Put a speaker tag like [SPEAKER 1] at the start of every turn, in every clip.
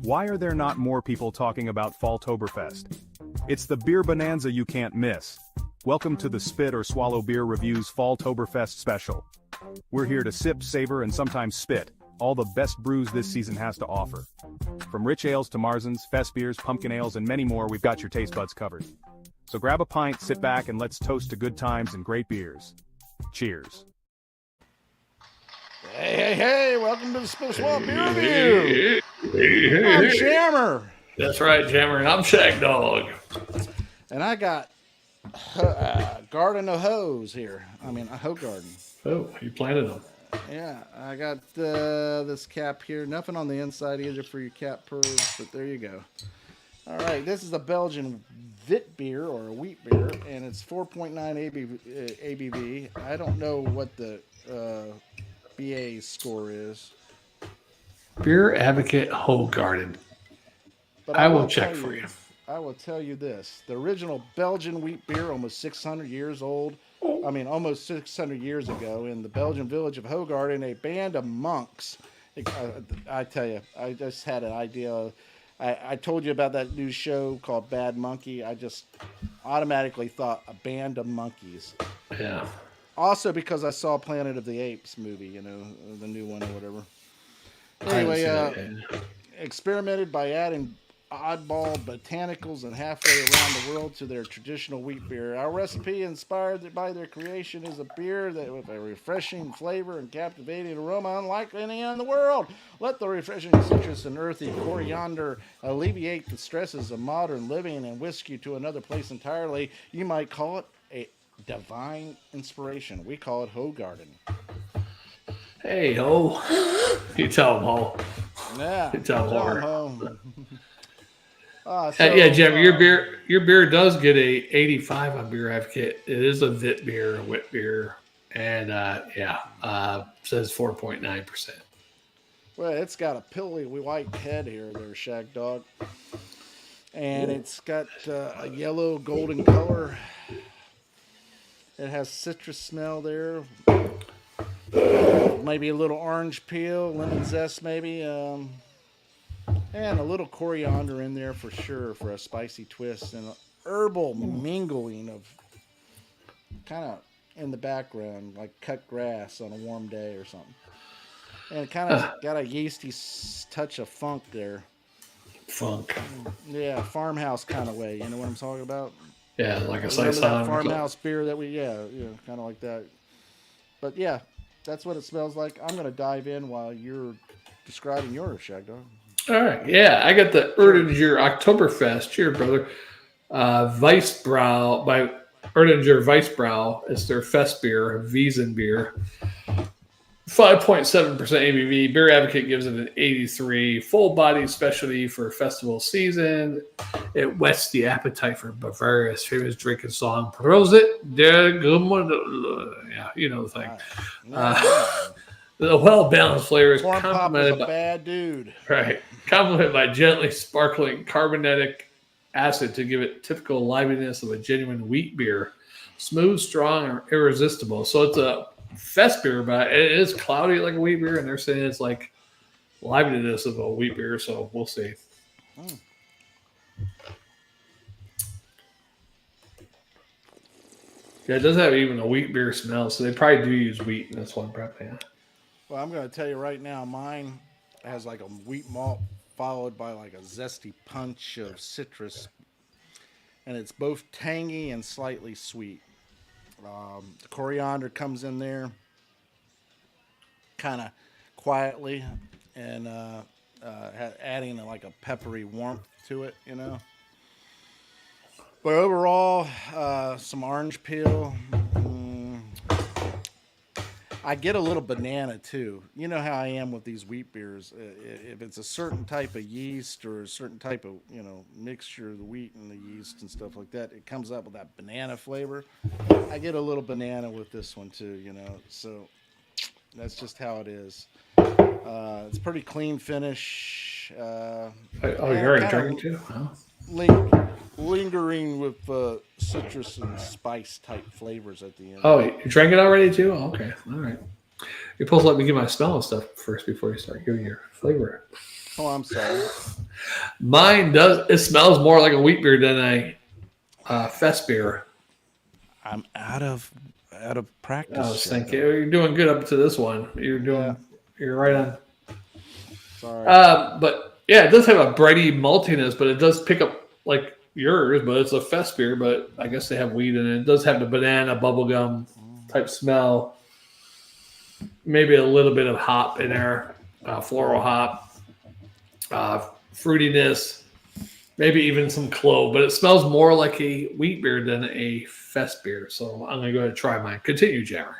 [SPEAKER 1] Why are there not more people talking about Falltoberfest? It's the beer bonanza you can't miss. Welcome to the Spit or Swallow Beer Review's Falltoberfest special. We're here to sip, savor, and sometimes spit all the best brews this season has to offer. From rich ales to Marzens, fest beers, pumpkin ales, and many more, we've got your taste buds covered. So grab a pint, sit back, and let's toast to good times and great beers. Cheers.
[SPEAKER 2] Hey, welcome to the Spit or Swallow Beer Review. I'm Jammer.
[SPEAKER 3] That's right, Jammer, and I'm Shagdog.
[SPEAKER 2] And I got Garden of Hoes here. I mean, a Hoegarden.
[SPEAKER 3] Oh, you planted them.
[SPEAKER 2] Yeah, I got this cap here. Nothing on the inside either for your cap purrs, but there you go. All right, this is a Belgian Wheat Beer or a wheat beer, and it's 4.9 ABV. I don't know what the BA score is.
[SPEAKER 3] Beer Advocate Hoegaarden.
[SPEAKER 2] But
[SPEAKER 3] I will check for you.
[SPEAKER 2] I will tell you this. The original Belgian wheat beer, almost 600 years old. I mean, almost 600 years ago in the Belgian village of Hoegaarden, a band of monks. I tell you, I just had an idea. I told you about that new show called Bad Monkey. I just automatically thought a band of monkeys.
[SPEAKER 3] Yeah.
[SPEAKER 2] Also because I saw Planet of the Apes movie, you know, the new one or whatever. Anyway, experimented by adding oddball botanicals and halfway around the world to their traditional wheat beer. Our recipe, inspired by their creation, is a beer that with a refreshing flavor and captivating aroma unlike any in the world. Let the refreshing citrus and earthy coriander alleviate the stresses of modern living and whisk you to another place entirely. You might call it a divine inspiration. We call it Hoegaarden.
[SPEAKER 3] Hey, ho. You tell them, ho.
[SPEAKER 2] Yeah.
[SPEAKER 3] You tell them, yeah, Jeff, your beer does get a 85 on Beer Advocate. It is a Wit beer, a wit beer, and says 4.9%.
[SPEAKER 2] Well, it's got a pilly white head here, there, Shagdog, and it's got a yellow golden color. It has citrus smell there, maybe a little orange peel, lemon zest, maybe. And a little coriander in there for sure for a spicy twist, and an herbal mingling of kind of in the background, like cut grass on a warm day or something. And it kind of got a yeasty touch of funk there.
[SPEAKER 3] Funk.
[SPEAKER 2] Yeah, farmhouse kind of way. You know what I'm talking about?
[SPEAKER 3] Yeah, like a
[SPEAKER 2] saison. Farmhouse beer that we, kind of like that. But yeah, that's what it smells like. I'm going to dive in while you're describing yours, Shagdog.
[SPEAKER 3] All right, yeah, I got the Erdinger Oktoberfest. Cheers, brother. Weissbrau by Erdinger Weissbrau. It's their fest beer, Wiesen beer. 5.7% ABV. Beer Advocate gives it an 83. Full-bodied specialty for festival season. It whets the appetite for Bavaria's famous drinking song, Prosit der Gemütlichkeit. Yeah, you know the thing. The well-balanced flavor is complemented by
[SPEAKER 2] bad dude.
[SPEAKER 3] Right. Complemented by gently sparkling carbonatic acid to give it typical liveliness of a genuine wheat beer. Smooth, strong, and irresistible. So it's a fest beer, but it is cloudy like a wheat beer, and they're saying it's like liveliness of a wheat beer, so we'll see. Yeah, it does have even a wheat beer smell, so they probably do use wheat in this one, probably. Yeah.
[SPEAKER 2] Well, I'm going to tell you right now, mine has like a wheat malt followed by like a zesty punch of citrus. And it's both tangy and slightly sweet. The coriander comes in there kind of quietly and adding like a peppery warmth to it, you know. But overall, some orange peel. I get a little banana too. You know how I am with these wheat beers. If it's a certain type of yeast or a certain type of, mixture of the wheat and the yeast and stuff like that, it comes up with that banana flavor. I get a little banana with this one too, So that's just how it is. It's pretty clean finish.
[SPEAKER 3] You're already drinking too? Huh?
[SPEAKER 2] Lingering with citrus and spice type flavors at the end.
[SPEAKER 3] Oh, you drank it already too? Oh, okay, all right. You're supposed to let me get my smell and stuff first before you start giving your flavor.
[SPEAKER 2] Oh, I'm sorry.
[SPEAKER 3] Mine does. It smells more like a wheat beer than a fest beer.
[SPEAKER 2] I'm out of practice.
[SPEAKER 3] I was thinking you're doing good up to this one. You're right on.
[SPEAKER 2] Sorry.
[SPEAKER 3] But yeah, it does have a bready maltiness, but it does pick up like yours. But it's a fest beer. But I guess they have wheat in it. It does have the banana bubblegum type smell. Maybe a little bit of hop in there, floral hop, fruitiness. Maybe even some clove, but it smells more like a wheat beer than a fest beer. So I'm going to go ahead and try mine. Continue, Jammer.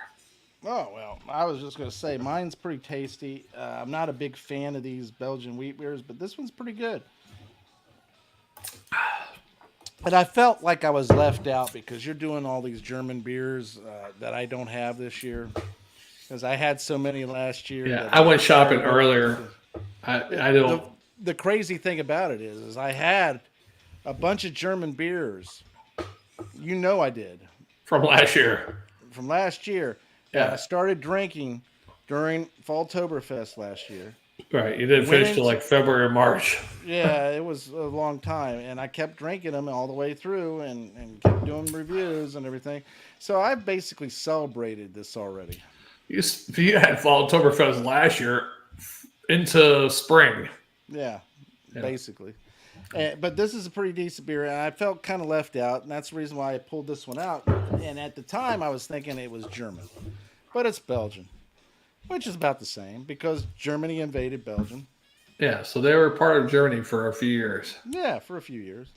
[SPEAKER 2] Oh, well, I was just going to say, mine's pretty tasty. I'm not a big fan of these Belgian wheat beers, but this one's pretty good. And I felt like I was left out because you're doing all these German beers that I don't have this year. Because I had so many last year.
[SPEAKER 3] Yeah, I went shopping earlier. I don't...
[SPEAKER 2] The crazy thing about it is I had a bunch of German beers. You know I did.
[SPEAKER 3] From last year.
[SPEAKER 2] Yeah. I started drinking during Falltoberfest last year.
[SPEAKER 3] Right. You didn't finish till like February or March.
[SPEAKER 2] Yeah, it was a long time. And I kept drinking them all the way through and kept doing reviews and everything. So I basically celebrated this already.
[SPEAKER 3] You had Falltoberfest last year into spring.
[SPEAKER 2] Yeah, basically. But this is a pretty decent beer, and I felt kind of left out, and that's the reason why I pulled this one out. And at the time, I was thinking it was German, but it's Belgian, which is about the same because Germany invaded Belgium.
[SPEAKER 3] Yeah, so they were part of Germany for a few years.
[SPEAKER 2] Yeah, for a few years.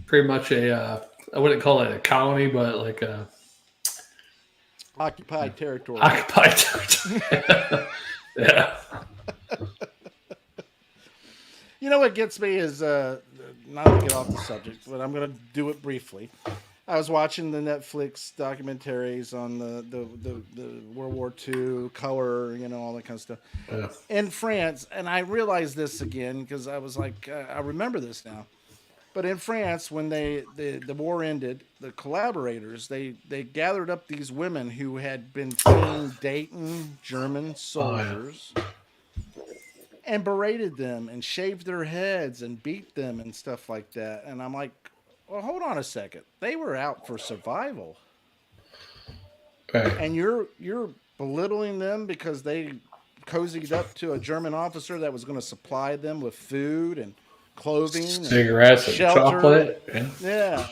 [SPEAKER 3] Pretty much I wouldn't call it a colony, but like a...
[SPEAKER 2] Occupied territory.
[SPEAKER 3] Occupied territory. Yeah.
[SPEAKER 2] You know what gets me is, not to get off the subject, but I'm going to do it briefly. I was watching the Netflix documentaries on the World War II, color, all that kind of stuff.
[SPEAKER 3] Yeah.
[SPEAKER 2] In France, and I realized this again because I was like, I remember this now. But in France, when the war ended, the collaborators, they gathered up these women who had been seen dating German soldiers. Oh, yeah. And berated them and shaved their heads and beat them and stuff like that. And I'm like, well, hold on a second. They were out for survival.
[SPEAKER 3] Right.
[SPEAKER 2] And you're belittling them because they cozied up to a German officer that was going to supply them with food and clothing,
[SPEAKER 3] cigarettes, and chocolate.
[SPEAKER 2] Yeah,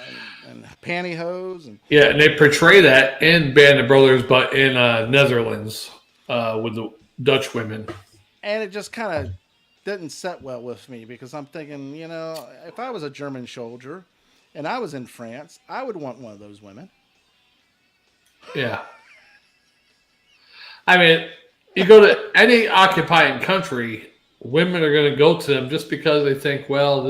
[SPEAKER 2] and pantyhose.
[SPEAKER 3] And they portray that in Band of Brothers, but in Netherlands with the Dutch women.
[SPEAKER 2] And it just kind of didn't set well with me because I'm thinking, if I was a German soldier and I was in France, I would want one of those women.
[SPEAKER 3] Yeah. I mean, you go to any occupying country, women are going to go to them just because they think, well,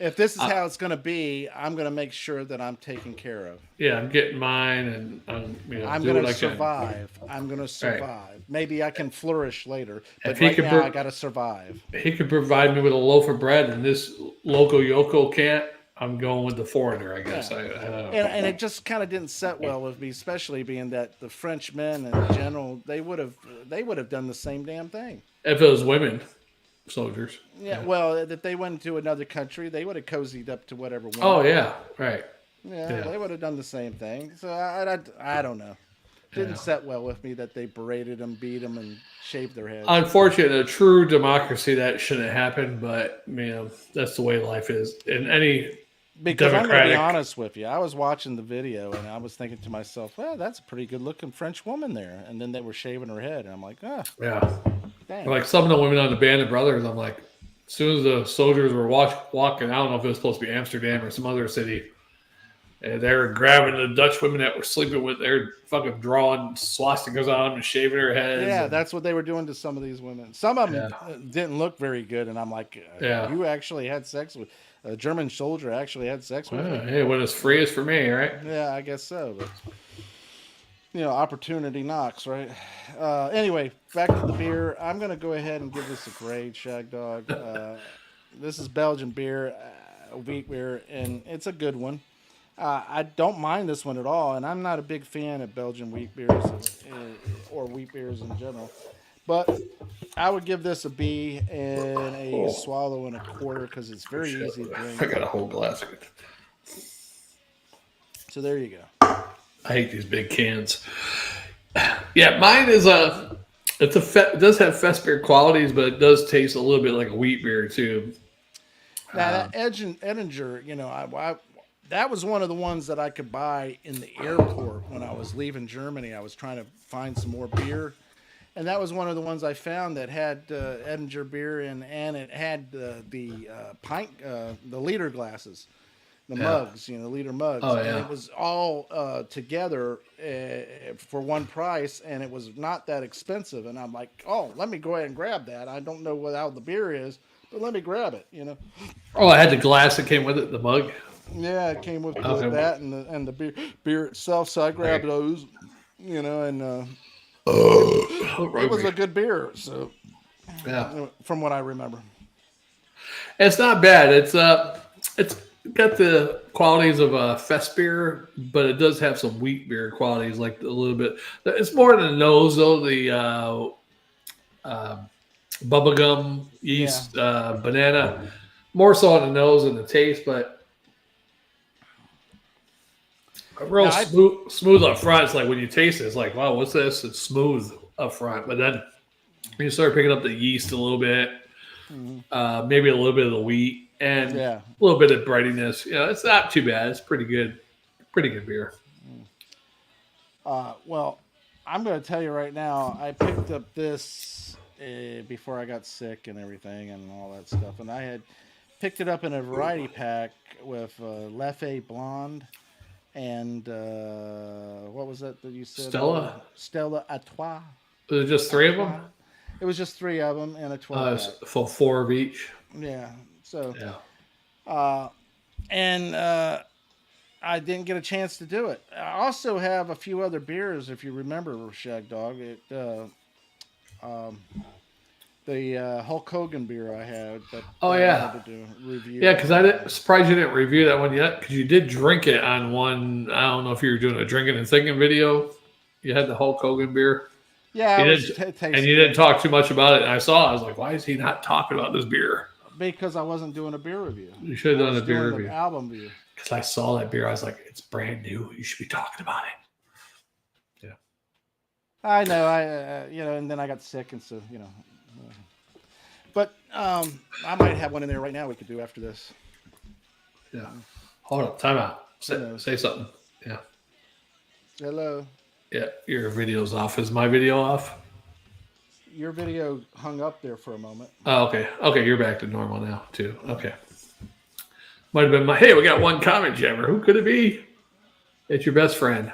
[SPEAKER 2] if this is how it's going to be, I'm going to make sure that I'm taken care of.
[SPEAKER 3] Yeah, I'm getting mine, and
[SPEAKER 2] I'm going to survive. I'm going to survive. Right. Maybe I can flourish later, but right now I got to survive.
[SPEAKER 3] He could provide me with a loaf of bread, and this local yoko can't. I'm going with the foreigner, I guess. Yeah. I don't know.
[SPEAKER 2] And it just kind of didn't set well with me, especially being that the French men in general, they would have done the same damn thing.
[SPEAKER 3] If it was women. Soldiers.
[SPEAKER 2] Yeah, well, if they went to another country, they would have cozied up to whatever.
[SPEAKER 3] Oh yeah, right.
[SPEAKER 2] Yeah, they would have done the same thing. So I don't know. Didn't set well with me that they berated them, beat them, and shaved their heads.
[SPEAKER 3] Unfortunately, in a true democracy, that shouldn't happen. But that's the way life is in any.
[SPEAKER 2] Because I'm going to be honest with you, I was watching the video and I was thinking to myself, well, that's a pretty good-looking French woman there. And then they were shaving her head, and I'm like,
[SPEAKER 3] yeah.
[SPEAKER 2] Dang.
[SPEAKER 3] Like some of the women on the Band of Brothers, I'm like, as soon as the soldiers were walking, I don't know if it was supposed to be Amsterdam or some other city, and they were grabbing the Dutch women that were sleeping with, they're fucking drawing swastikas on them and shaving their heads.
[SPEAKER 2] Yeah, that's what they were doing to some of these women. Some of them didn't look very good, and I'm like, you actually had sex with a German soldier? Actually had sex with me?
[SPEAKER 3] Hey, when it's free, it's for me, right?
[SPEAKER 2] Yeah, I guess so, but. Opportunity knocks, right? Anyway, back to the beer. I'm going to go ahead and give this a grade, Shagdog. This is Belgian beer, wheat beer, and it's a good one. I don't mind this one at all, and I'm not a big fan of Belgian wheat beers or wheat beers in general. But I would give this a B and a swallow and a quarter because it's very easy to drink.
[SPEAKER 3] I got a whole glass of it.
[SPEAKER 2] So there you go.
[SPEAKER 3] I hate these big cans. Yeah, mine is it does have fest beer qualities, but it does taste a little bit like a wheat beer too.
[SPEAKER 2] Now that Erdinger, you know, that was one of the ones that I could buy in the airport when I was leaving Germany. I was trying to find some more beer, and that was one of the ones I found that had Erdinger beer and it had the pint, the liter glasses. The mugs, you know, the liter mugs.
[SPEAKER 3] Oh, yeah.
[SPEAKER 2] And it was all together for one price, and it was not that expensive. And I'm like, oh, let me go ahead and grab that. I don't know what how the beer is, but let me grab it, you know.
[SPEAKER 3] Oh, I had the glass that came with it, the mug.
[SPEAKER 2] Yeah, it came with that and the beer itself. So I grabbed those, you know, and it was a good beer. So
[SPEAKER 3] yeah,
[SPEAKER 2] from what I remember,
[SPEAKER 3] it's not bad. It's got the qualities of a fest beer, but it does have some wheat beer qualities, like a little bit. It's more in the nose, though. The bubblegum, yeast, banana, more so on the nose than the taste, but real smooth up front. It's like when you taste it, it's like, wow, what's this? It's smooth up front, but then you start picking up the yeast a little bit, maybe a little bit of the wheat. And a little bit of breadiness. You know, it's not too bad. It's pretty good beer.
[SPEAKER 2] Well, I'm going to tell you right now, I picked up this before I got sick and everything and all that stuff. And I had picked it up in a variety pack with Leffe Blonde and what was that you said? Stella Artois.
[SPEAKER 3] Was it just 3 of them?
[SPEAKER 2] It was just 3 of them and a 12 pack.
[SPEAKER 3] For 4 of each.
[SPEAKER 2] Yeah. So,
[SPEAKER 3] yeah.
[SPEAKER 2] I didn't get a chance to do it. I also have a few other beers, if you remember, Shagdog. The Hulk Hogan beer I had. That I had to do a review.
[SPEAKER 3] Yeah, because I'm surprised you didn't review that one yet, because you did drink it on one. I don't know if you were doing a drinking and thinking video. You had the Hulk Hogan beer.
[SPEAKER 2] Yeah,
[SPEAKER 3] and you didn't talk too much about it. And I was like, why is he not talking about this beer?
[SPEAKER 2] Because I wasn't doing a beer review.
[SPEAKER 3] You should have done a beer review.
[SPEAKER 2] Album review.
[SPEAKER 3] Because I saw that beer, I was like, it's brand new. You should be talking about it. Yeah.
[SPEAKER 2] I know. And then I got sick, and so But I might have one in there right now. We could do after this.
[SPEAKER 3] Yeah. Hold on. Time out. Say something. Yeah.
[SPEAKER 2] Hello.
[SPEAKER 3] Yeah. Your video's off. Is my video off?
[SPEAKER 2] Your video hung up there for a moment.
[SPEAKER 3] Oh, okay. Okay, you're back to normal now, too. Okay. Might have been hey, we got one comment jammer. Who could it be? It's your best friend.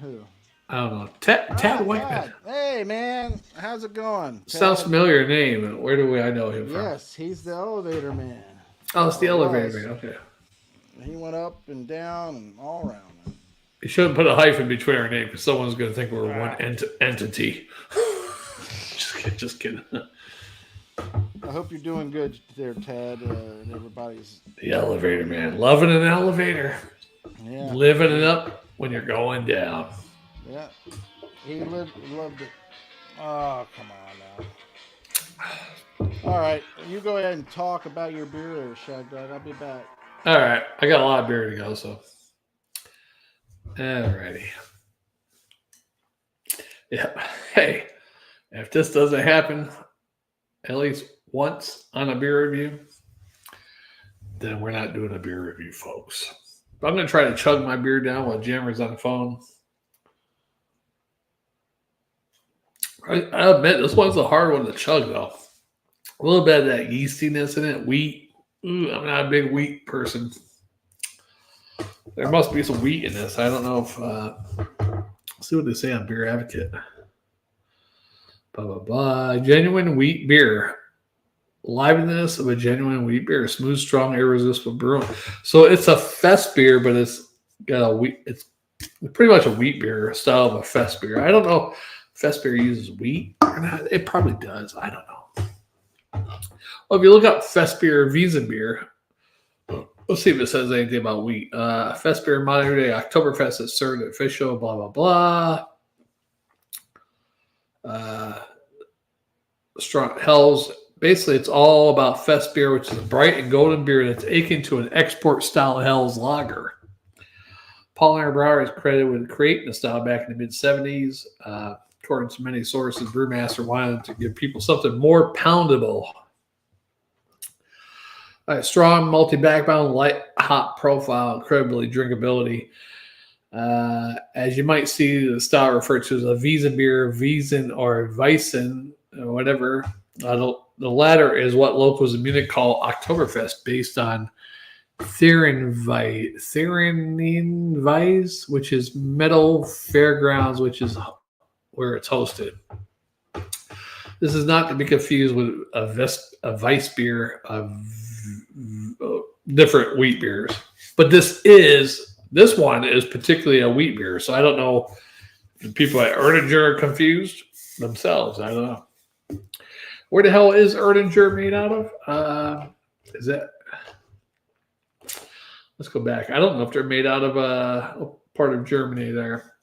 [SPEAKER 2] Who?
[SPEAKER 3] I don't know. Tad Whiteman.
[SPEAKER 2] Hey, man. How's it going?
[SPEAKER 3] Sounds familiar name. Where do I know him from?
[SPEAKER 2] Yes, he's the elevator man.
[SPEAKER 3] Oh, it's the elevator man. Okay.
[SPEAKER 2] He went up and down and all around.
[SPEAKER 3] You shouldn't put a hyphen between our name because someone's going to think we're one entity. Just kidding.
[SPEAKER 2] I hope you're doing good there, Tad, and everybody's... The
[SPEAKER 3] elevator, man. Loving an elevator.
[SPEAKER 2] Yeah.
[SPEAKER 3] Living it up when you're going down.
[SPEAKER 2] Yeah. He loved it. Oh, come on now. All right. You go ahead and talk about your beer there, Shagdog. I'll be back.
[SPEAKER 3] All right. I got a lot of beer to go, so... Alrighty. Yeah. Hey. If this doesn't happen at least once on a beer review, then we're not doing a beer review, folks. But I'm going to try to chug my beer down while Jammer's on the phone. I admit, this one's a hard one to chug, though. A little bit of that yeastiness in it. Wheat. Ooh, I'm not a big wheat person. There must be some wheat in this. I don't know if... let's see what they say on Beer Advocate. Blah, blah, blah. Genuine wheat beer. Liveliness of a genuine wheat beer. Smooth, strong, irresistible brewing. So it's a fest beer, but it's got a wheat. It's pretty much a wheat beer style of a fest beer. I don't know if fest beer uses wheat or not. It probably does. I don't know. Well, if you look up fest beer, Wiesen beer, let's see if it says anything about wheat. Fest beer, modern day Oktoberfest is served at fish show, blah, blah, blah. strong Hell's. Basically, it's all about Fest beer, which is a bright and golden beer that's akin to an export style Hell's lager. Paul Brewer is credited with creating the style back in the mid-'70s. According to many sources, brewmaster wanted to give people something more poundable. Strong, multi-backbone, light hop profile, incredibly drinkability. As you might see, the style referred to as a Wiesen beer, Wiesen or Weissen, or whatever. The latter is what locals in Munich call Oktoberfest, based on Thüringenweis, which is Meadow Fairgrounds, which is where it's hosted. This is not to be confused with a Weissbier of different wheat beers. But this one is particularly a wheat beer. So I don't know if people at Erdinger are confused themselves. I don't know. Where the hell is Erdinger made out of? Is that? Let's go back. I don't know if they're made out of a part of Germany there.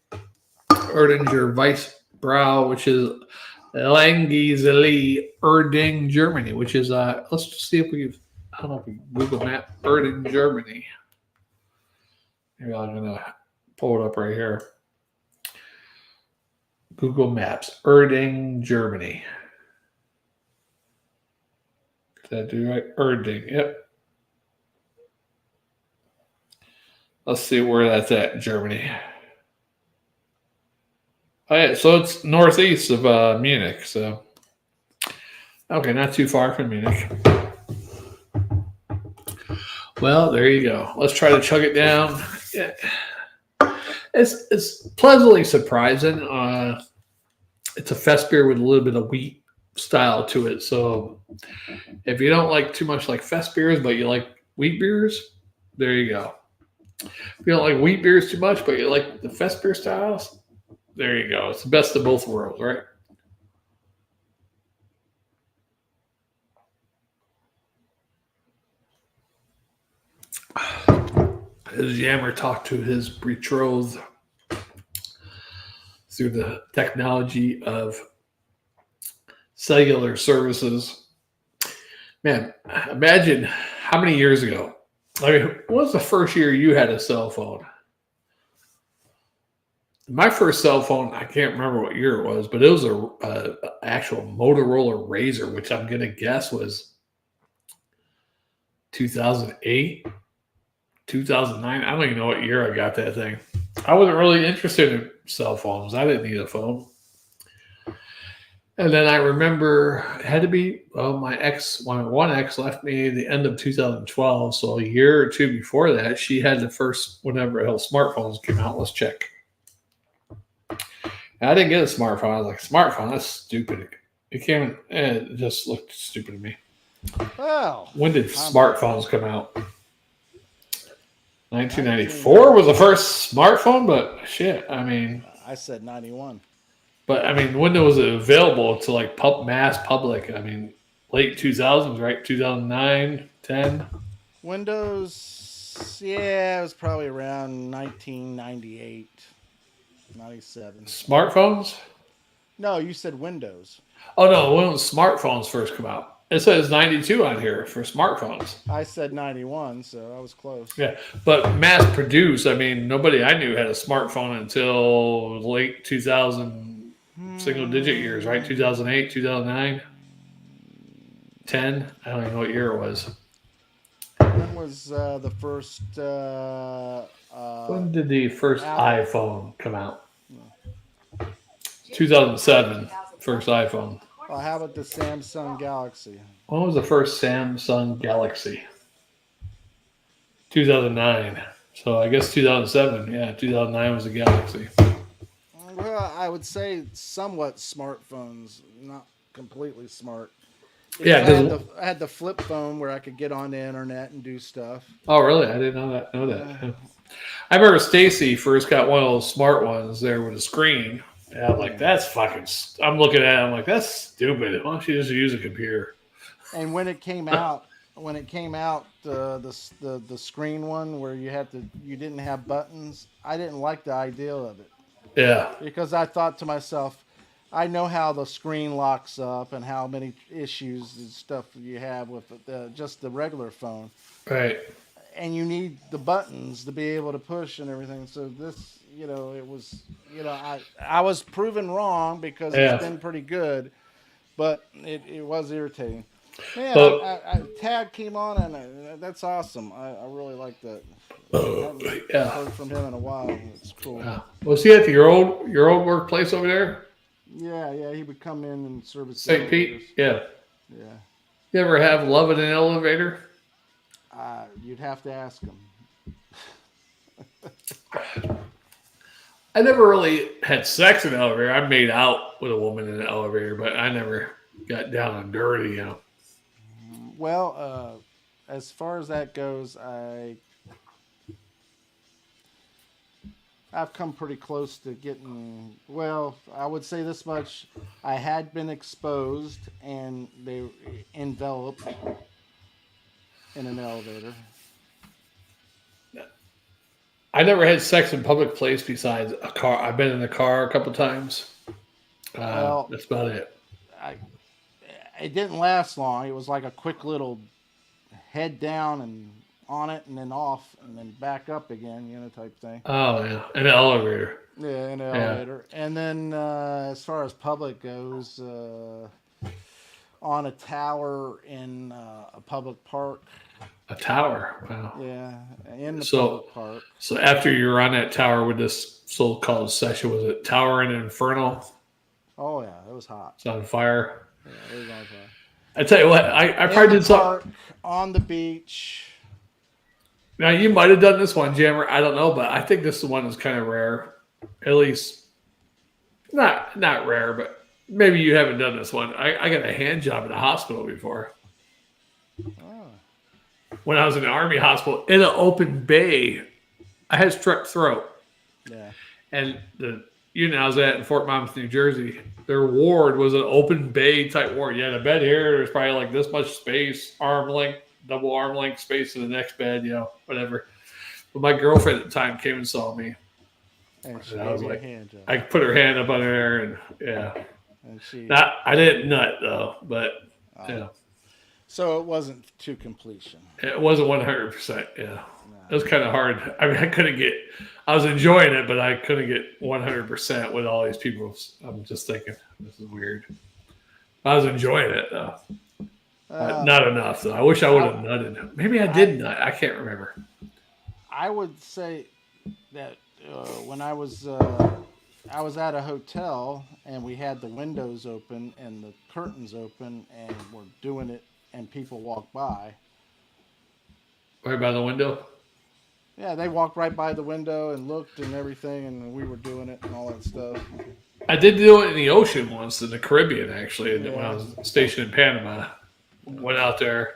[SPEAKER 3] Erdinger Weissbrau, which is Langiseli, Erding, Germany, which is, let's just see if we, I don't know if we Google map Erding, Germany. Maybe I'm going to pull it up right here. Google Maps, Erding, Germany. Did I do right? Erding, yep. Let's see where that's at in Germany. Oh, yeah, so it's northeast of Munich. So, okay, not too far from Munich. Well, there you go. Let's try to chug it down. Yeah. It's pleasantly surprising. It's a fest beer with a little bit of wheat style to it. So, if you don't like too much like fest beers, but you like wheat beers, there you go. If you don't like wheat beers too much, but you like the fest beer styles, there you go. It's the best of both worlds, right? As Yammer talked to his betrothed through the technology of cellular services. Man, imagine how many years ago. I mean, what was the first year you had a cell phone? My first cell phone, I can't remember what year it was, but it was a actual Motorola Razor, which I'm going to guess was 2008, 2009. I don't even know what year I got that thing. I wasn't really interested in cell phones. I didn't need a phone. And then I remember it had to be, well, my one ex left me at the end of 2012. So a year or two before that, she had the first, whenever hell smartphones came out. Let's check. I didn't get a smartphone. I was like, smartphone? That's stupid. It just looked stupid to me.
[SPEAKER 2] Well,
[SPEAKER 3] when did smartphones come out? 1994 was the first smartphone, but shit, I mean.
[SPEAKER 2] I said 91.
[SPEAKER 3] But, I mean, when was it available to, like, mass public? I mean, late 2000s, right? 2009, 10?
[SPEAKER 2] Windows, yeah, it was probably around 1998, 97.
[SPEAKER 3] Smartphones?
[SPEAKER 2] No, you said Windows.
[SPEAKER 3] Oh, no, when was smartphones first come out? It says 92 on here for smartphones.
[SPEAKER 2] I said 91, so I was close.
[SPEAKER 3] Yeah, but mass produced, I mean, nobody I knew had a smartphone until late 2000. Single-digit years, right? 2008, 2009, 10. I don't even know what year it was.
[SPEAKER 2] When was the first?
[SPEAKER 3] When did the first iPhone come out? 2007, first iPhone.
[SPEAKER 2] Well, how about the Samsung Galaxy?
[SPEAKER 3] When was the first Samsung Galaxy? 2009. So I guess 2007. Yeah, 2009 was the Galaxy.
[SPEAKER 2] Well, I would say somewhat smartphones, not completely smart.
[SPEAKER 3] Yeah,
[SPEAKER 2] I had the flip phone where I could get on the internet and do stuff.
[SPEAKER 3] Oh, really? I didn't know that. I remember Stacy first got one of those smart ones there with a screen. And I'm like, that's fucking. I'm looking at it. I'm like, that's stupid. Why don't you just use a computer?
[SPEAKER 2] And when it came out, the screen one where you didn't have buttons. I didn't like the idea of it.
[SPEAKER 3] Yeah.
[SPEAKER 2] Because I thought to myself, I know how the screen locks up and how many issues and stuff you have with just the regular phone.
[SPEAKER 3] Right.
[SPEAKER 2] And you need the buttons to be able to push and everything. So this, it was, I was proven wrong because it's been pretty good, but it was irritating. Man, Tad came on and that's awesome. I really like that. I haven't heard from him in a while. It's cool.
[SPEAKER 3] Yeah. Was he at your old workplace over there?
[SPEAKER 2] Yeah, he would come in and service
[SPEAKER 3] St. Pete? Yeah.
[SPEAKER 2] Yeah.
[SPEAKER 3] You ever have love in an elevator?
[SPEAKER 2] You'd have to ask him.
[SPEAKER 3] I never really had sex in an elevator. I made out with a woman in an elevator, but I never got down and dirty,
[SPEAKER 2] Well, as far as that goes, I've come pretty close to getting, well, I would say this much. I had been exposed and they enveloped in an elevator.
[SPEAKER 3] I never had sex in public place besides a car. I've been in a car a couple times. That's about it.
[SPEAKER 2] It didn't last long. It was like a quick little head down and on it and then off and then back up again, type thing.
[SPEAKER 3] Oh, yeah. In an elevator.
[SPEAKER 2] Yeah, in an elevator. And then as far as public goes, on a tower in a public park.
[SPEAKER 3] A tower? Wow.
[SPEAKER 2] Yeah, in the public park.
[SPEAKER 3] So after you were on that tower with this so-called session, was it Tower in Inferno?
[SPEAKER 2] Oh, yeah. It was hot.
[SPEAKER 3] It's on fire.
[SPEAKER 2] Yeah, it was on fire.
[SPEAKER 3] I tell you what, I probably did something.
[SPEAKER 2] On the beach.
[SPEAKER 3] Now, you might have done this one, Jammer. I don't know, but I think this one is kind of rare. At least, not rare, but maybe you haven't done this one. I got a hand job at a hospital before.
[SPEAKER 2] Oh.
[SPEAKER 3] When I was in the Army hospital, in an open bay, I had strep throat.
[SPEAKER 2] Yeah.
[SPEAKER 3] And the unit I was at in Fort Monmouth, New Jersey, their ward was an open bay type ward. You had a bed here. There's probably like this much space, double arm length space to the next bed, whatever. But my girlfriend at the time came and saw me.
[SPEAKER 2] And she
[SPEAKER 3] I was
[SPEAKER 2] gave
[SPEAKER 3] like,
[SPEAKER 2] you a hand job.
[SPEAKER 3] I put her hand up on there, and
[SPEAKER 2] And she.
[SPEAKER 3] I didn't nut though, but
[SPEAKER 2] So it wasn't to completion.
[SPEAKER 3] it wasn't 100%. Yeah, no. It was kind of hard. I mean, I was enjoying it, but I couldn't get 100% with all these people. I'm just thinking, this is weird. I was enjoying it though. Not enough though. I wish I would have nutted. Maybe I did nut. I can't remember.
[SPEAKER 2] I would say that when I was at a hotel and we had the windows open and the curtains open and we're doing it and people walk by.
[SPEAKER 3] Right by the window?
[SPEAKER 2] Yeah, they walked right by the window and looked and everything, and we were doing it and all that stuff.
[SPEAKER 3] I did do it in the ocean once, in the Caribbean actually, when I was stationed in Panama. Went out there.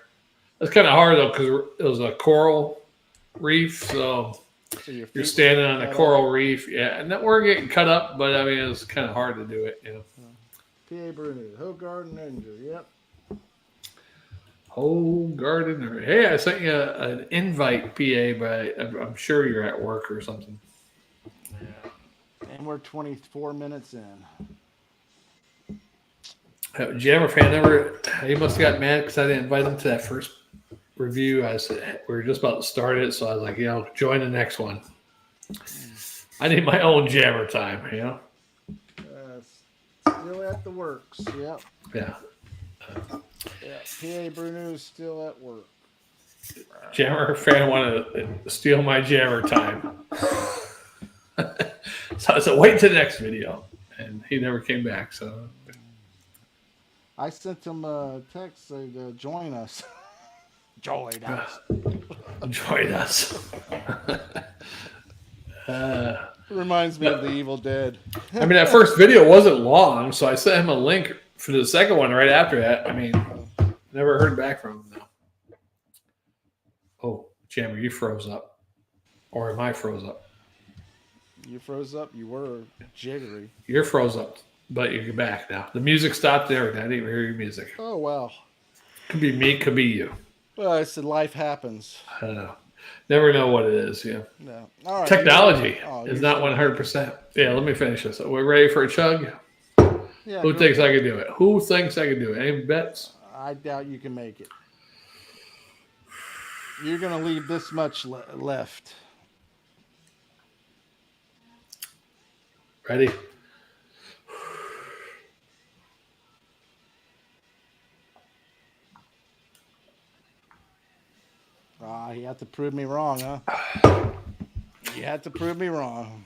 [SPEAKER 3] It's kind of hard though because it was a coral reef, so you're standing on the coral reef, and then we're getting cut up, but I mean it was kind of hard to do it,
[SPEAKER 2] PA Bruno, Hoegarden Ranger, yep.
[SPEAKER 3] Hoegarden. Hey, I sent you an invite, PA, but I'm sure you're at work or something.
[SPEAKER 2] Yeah. And we're 24 minutes in.
[SPEAKER 3] Jammer fan he must have got mad because I didn't invite him to that first review. I said we were just about to start it, so I was like, join the next one. I need my own Jammer time,
[SPEAKER 2] Still at the works, yep.
[SPEAKER 3] Yeah.
[SPEAKER 2] PA Bruno's still at work.
[SPEAKER 3] Jammer fan wanted to steal my Jammer time. So I said, wait till the next video. And he never came back, so.
[SPEAKER 2] I sent him a text saying, join us. Join us.
[SPEAKER 3] Join us.
[SPEAKER 2] Reminds me of The Evil Dead.
[SPEAKER 3] I mean, that first video wasn't long, so I sent him a link for the second one right after that. I mean, never heard back from him, though. Oh, Jammer, you froze up. Or am I froze up?
[SPEAKER 2] You froze up. You were jiggery.
[SPEAKER 3] You're froze up, but you're back now. The music stopped there, and I didn't even hear your music.
[SPEAKER 2] Oh, wow.
[SPEAKER 3] Could be me, could be you.
[SPEAKER 2] Well, I said life happens.
[SPEAKER 3] I don't know. Never know what it is,
[SPEAKER 2] No. All right.
[SPEAKER 3] Technology is not 100%. Yeah, let me finish this. We're ready for a chug?
[SPEAKER 2] Yeah.
[SPEAKER 3] Who thinks I can do it? Who thinks I can do it? Any bets?
[SPEAKER 2] I doubt you can make it. You're going to leave this much left.
[SPEAKER 3] Ready?
[SPEAKER 2] You have to prove me wrong, huh? You have to prove me wrong.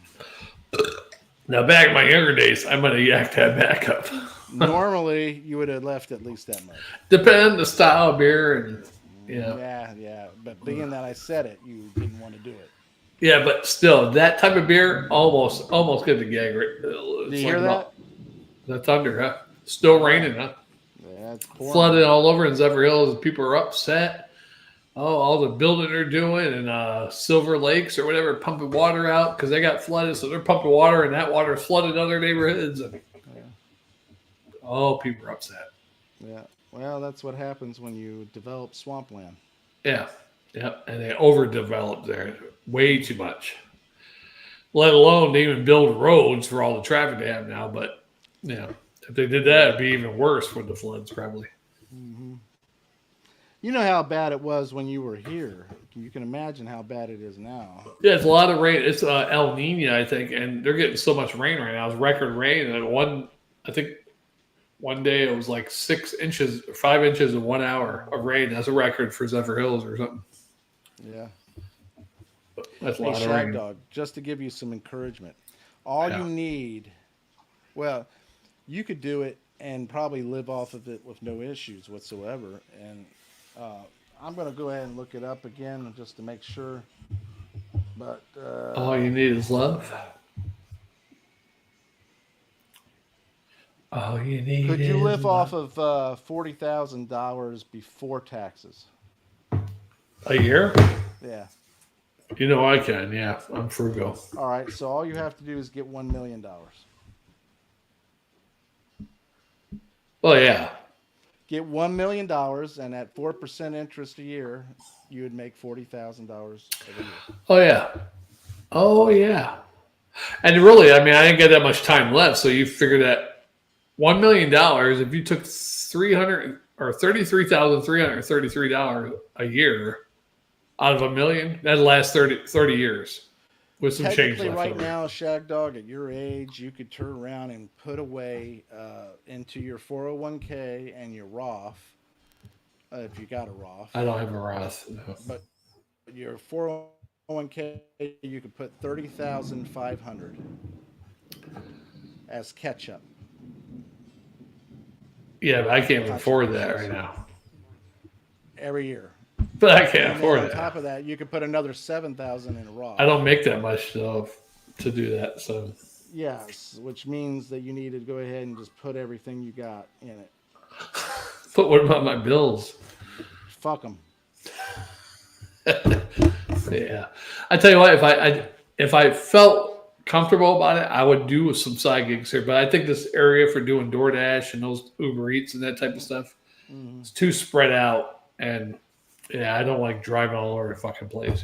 [SPEAKER 3] Now, back in my younger days, I might have yacked that back up.
[SPEAKER 2] Normally, you would have left at least that much.
[SPEAKER 3] Depending on the style of beer and
[SPEAKER 2] Yeah. But being that I said it, you didn't want to do it.
[SPEAKER 3] Yeah, but still, that type of beer almost get the gag.
[SPEAKER 2] Do you hear that?
[SPEAKER 3] The thunder, huh? Still raining, huh?
[SPEAKER 2] Yeah, it's pouring.
[SPEAKER 3] Flooded all over in Zephyr Hills. People are upset. Oh, all the building they're doing in Silver Lakes or whatever, pumping water out because they got flooded. So they're pumping water, and that water flooded other neighborhoods. And, people are upset.
[SPEAKER 2] Yeah. Well, that's what happens when you develop swampland.
[SPEAKER 3] Yeah. And they overdeveloped there way too much. Let alone they even build roads for all the traffic they have now. But, if they did that, it'd be even worse with the floods probably.
[SPEAKER 2] Mm-hmm. You know how bad it was when you were here. You can imagine how bad it is now.
[SPEAKER 3] Yeah, it's a lot of rain. It's El Nino, I think, and they're getting so much rain right now. It's record rain. And one day it was like 6 inches, 5 inches in 1 hour of rain. That's a record for Zephyr Hills or something.
[SPEAKER 2] Yeah.
[SPEAKER 3] That's a lot of rain.
[SPEAKER 2] Shagdog, just to give you some encouragement. All you need, you could do it and probably live off of it with no issues whatsoever. And I'm going to go ahead and look it up again just to make sure. But
[SPEAKER 3] all you need is love. All you need.
[SPEAKER 2] Could you live off of $40,000 before taxes?
[SPEAKER 3] A year?
[SPEAKER 2] Yeah.
[SPEAKER 3] You know I can. Yeah, I'm frugal.
[SPEAKER 2] All right. So all you have to do is get $1 million.
[SPEAKER 3] Well, yeah.
[SPEAKER 2] Get $1 million, and at 4% interest a year, you would make $40,000 every year.
[SPEAKER 3] Oh yeah. And really, I didn't get that much time left, so you figure that $1 million, if you took $33,333 a year out of $1 million, that'd last 30 years with some change left
[SPEAKER 2] right
[SPEAKER 3] over.
[SPEAKER 2] now, Shagdog, at your age, you could turn around and put away into your 401k and your Roth, if you got a Roth.
[SPEAKER 3] I don't have a Roth. No.
[SPEAKER 2] But your 401k, you could put $30,500 as catch-up.
[SPEAKER 3] Yeah, but I can't afford that right now.
[SPEAKER 2] Every year.
[SPEAKER 3] But I can't afford it.
[SPEAKER 2] On top of that, you could put another $7,000 in a Roth.
[SPEAKER 3] I don't make that much though to do that. So
[SPEAKER 2] yes, which means that you need to go ahead and just put everything you got in it.
[SPEAKER 3] But what about my bills?
[SPEAKER 2] Fuck them.
[SPEAKER 3] Yeah, I tell you what, if I felt comfortable about it, I would do some side gigs here. But I think this area for doing DoorDash and those Uber Eats and that type of stuff, it's too spread out and. Yeah, I don't like driving all over the fucking place,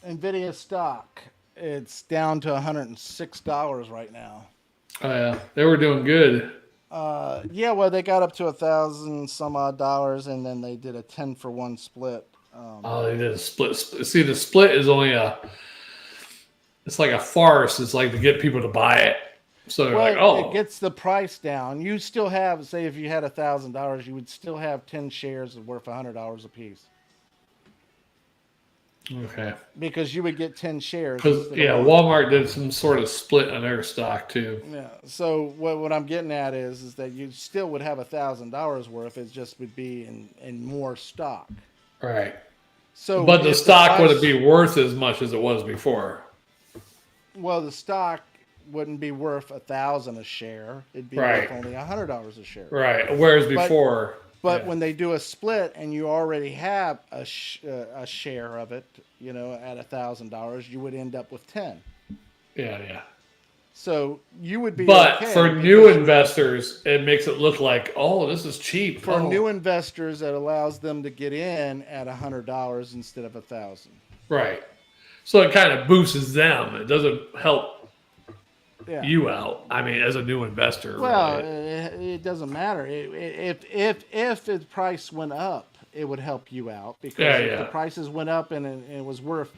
[SPEAKER 2] NVIDIA stock, it's down to $106 right now.
[SPEAKER 3] Oh, yeah. They were doing good.
[SPEAKER 2] They got up to $1,000 some odd dollars, and then they did a 10-for-1 split.
[SPEAKER 3] They did a split. See, the split is only it's like a farce. It's like to get people to buy it. So
[SPEAKER 2] it gets the price down. You still have, say, if you had $1,000, you would still have 10 shares worth $100 a piece.
[SPEAKER 3] Okay.
[SPEAKER 2] Because you would get 10 shares.
[SPEAKER 3] Because Walmart did some sort of split on their stock too.
[SPEAKER 2] Yeah. So what I'm getting at is that you still would have $1,000 worth. It just would be in more stock.
[SPEAKER 3] Right.
[SPEAKER 2] So,
[SPEAKER 3] but the stock wouldn't be worth as much as it was before.
[SPEAKER 2] Well, the stock wouldn't be worth $1,000 a share. It'd be worth only $100 a share.
[SPEAKER 3] Right. Whereas before.
[SPEAKER 2] But when they do a split and you already have a share of it, at $1,000, you would end up with 10.
[SPEAKER 3] Yeah.
[SPEAKER 2] So you would be.
[SPEAKER 3] But for new investors, it makes it look like, this is cheap.
[SPEAKER 2] For new investors, it allows them to get in at $100 instead of $1,000.
[SPEAKER 3] Right. So it kind of boosts them. It doesn't help you out. I mean, as a new investor.
[SPEAKER 2] Well,
[SPEAKER 3] right?
[SPEAKER 2] it doesn't matter. If the price went up, it would help you out because if the prices went up and it was worth,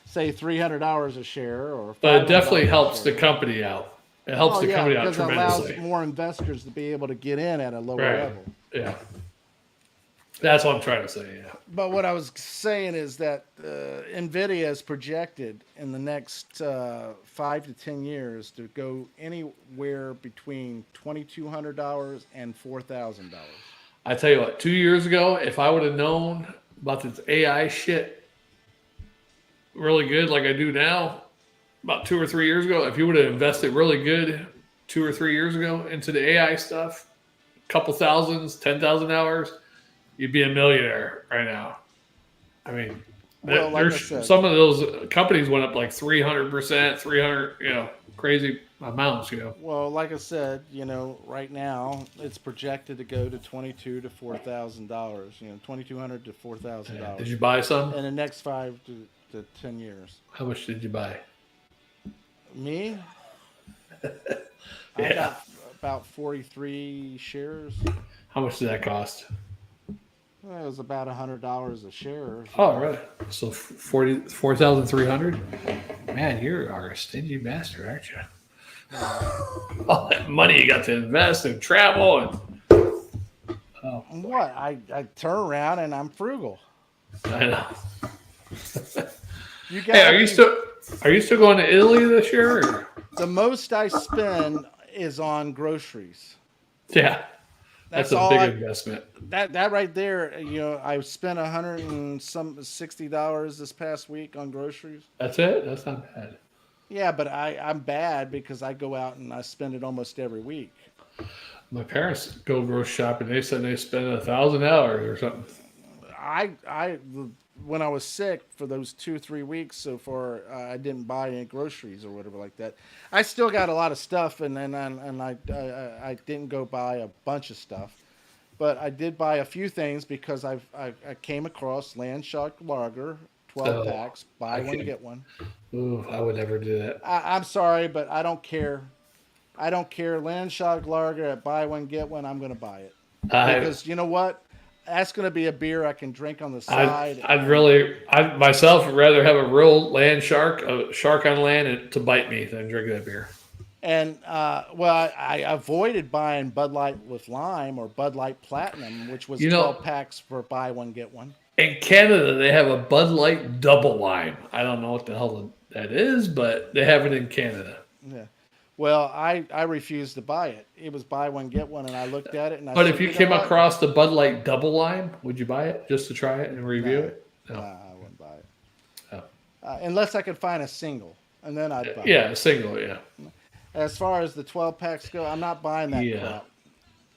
[SPEAKER 2] say, $300 a share or.
[SPEAKER 3] But it definitely helps the company out. It helps the company out tremendously.
[SPEAKER 2] Because it allows more investors to be able to get in at a lower level.
[SPEAKER 3] Yeah. That's what I'm trying to say, yeah.
[SPEAKER 2] But what I was saying is that NVIDIA is projected in the next 5 to 10 years to go anywhere between $2,200 and $4,000.
[SPEAKER 3] I tell you what, 2 years ago, if I would have known about this AI shit really good like I do now, about 2 or 3 years ago, if you would have invested really good 2 or 3 years ago into the AI stuff, a couple thousands, $10,000, you'd be a millionaire right now. I mean, some of those companies went up like 300%, 300, crazy amounts,
[SPEAKER 2] Well, like I said, right now it's projected to go to $22,000 to $4,000. $2,200 to $4,000.
[SPEAKER 3] Yeah. Did you buy some
[SPEAKER 2] in the next 5 to 10 years?
[SPEAKER 3] How much did you buy?
[SPEAKER 2] Me? I got about 43 shares.
[SPEAKER 3] How much did that cost?
[SPEAKER 2] Well, it was about $100 a share.
[SPEAKER 3] Oh, right. So 4,300. Man, you are a stingy bastard, aren't you? All that money you got to invest and travel and.
[SPEAKER 2] Oh, what? I turn around and I'm frugal.
[SPEAKER 3] I know.
[SPEAKER 2] Hey,
[SPEAKER 3] are you still going to Italy this year? Or?
[SPEAKER 2] The most I spend is on groceries.
[SPEAKER 3] Yeah. That's a big investment.
[SPEAKER 2] That right there, I spent $160 this past week on groceries.
[SPEAKER 3] That's it? That's not bad.
[SPEAKER 2] Yeah, but I'm bad because I go out and I spend it almost every week.
[SPEAKER 3] My parents go grocery shopping. They said they spend $1,000 or something.
[SPEAKER 2] When I was sick for those 2-3 weeks so far, I didn't buy any groceries or whatever like that. I still got a lot of stuff, and I didn't go buy a bunch of stuff, but I did buy a few things because I came across Landshot Lager 12 packs, buy one get one.
[SPEAKER 3] Ooh, I would never do that.
[SPEAKER 2] I'm sorry, but I don't care. I don't care. Landshot Lager at buy one get one. I'm going to buy it because you know what? That's going to be a beer I can drink on the side.
[SPEAKER 3] I'd myself would rather have a real land shark, a shark on land, to bite me than drink that beer.
[SPEAKER 2] And, I avoided buying Bud Light with lime or Bud Light Platinum, which was 12 packs for buy one, get one.
[SPEAKER 3] In Canada, they have a Bud Light double lime. I don't know what the hell that is, but they have it in Canada.
[SPEAKER 2] Yeah. Well, I refused to buy it. It was buy one, get one, and I looked at it. And
[SPEAKER 3] but if you came across the Bud Light double lime, would you buy it just to try it and review it?
[SPEAKER 2] No, I wouldn't buy it. Oh. Unless I could find a single, and then I'd buy it.
[SPEAKER 3] Yeah, a single, yeah.
[SPEAKER 2] As far as the 12 packs go, I'm not buying that crap.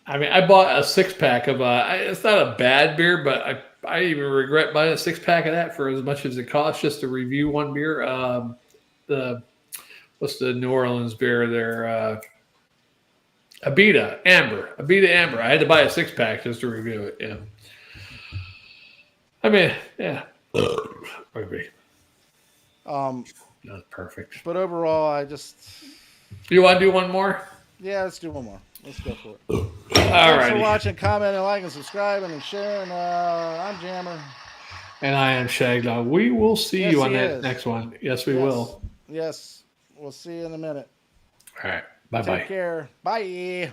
[SPEAKER 3] I mean, I bought a 6-pack of it's not a bad beer, but I even regret buying a 6-pack of that for as much as it costs just to review one beer. What's the New Orleans beer there? Abita Amber. I had to buy a 6-pack just to review it. Yeah. I mean, yeah. Maybe. Not perfect.
[SPEAKER 2] But overall,
[SPEAKER 3] You want to do one more?
[SPEAKER 2] Yeah, let's do one more. Let's go for it.
[SPEAKER 3] All right.
[SPEAKER 2] Thanks for watching, commenting, liking, subscribing, and sharing. I'm Jammer.
[SPEAKER 3] And I am Shagdog. We will see you on that next one. Yes, we will.
[SPEAKER 2] Yes. We'll see you in a minute.
[SPEAKER 3] All right. Bye-bye.
[SPEAKER 2] Take care. Bye.